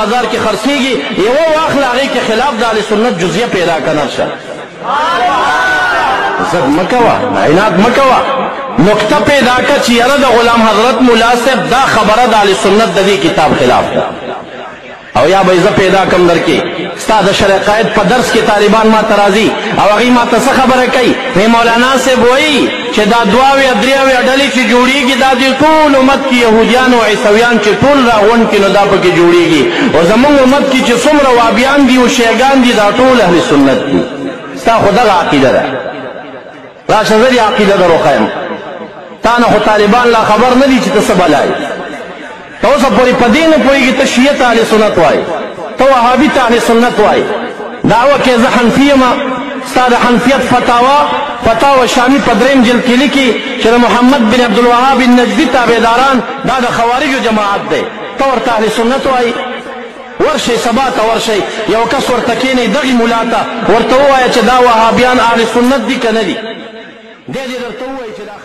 بازار کې خرڅېږي یوه واخله هغې کې خلاف د اهل سنت جزیه پیدا که نرشه زد مه کوه عناد مه کوه نقطه پیدا که چې یاره د غلام حضرت ملا صاحب دا خبره د اهل سنت د دې کتاب خلاف ده او یا به زه پیدا کم در کې ستا د شرع قائد په درس کې طالبان ما ته راځي او هغوی ما ته څه خبره کوي وی مولانا صاحب وایي چې دا دوه اویا درې اویا ډلې چې جوړېږي دا د ټول امت کې یهودیان او عیسویان چې ټول راغونډ کړي نو دا پکې جوړېږي او زمونږ امت کې چې څومره وابیان دي او شیګان دي دا ټول اهل سنت دي ستا خو دغه عقیده ده راشه زه دې عقیده در وښیم تا نه خو طالبان لا خبر نه دي چې ته څه بلایې ته اوسه پورې په دې نه پوهېږي ته شیعه ته اهل سنت وایي ته وهابي ته اهل سنت وایي دعوه کې زه حنفي یم ستا د حنفیت فتاوه شامي په درېیم جلد کې لیکي چې د محمد بن عبدالوهاب النجدي تابعداران دا د خوارجو جماعت دی ته ورته اهل سنت وایي ورشئ سبا ته ورشئ یو کس ورته کښېنئ دغې ملا ته ورته ووایه چې دا وهابیان اهل سنت دي که نه دي دی دې درته ووایي چې دا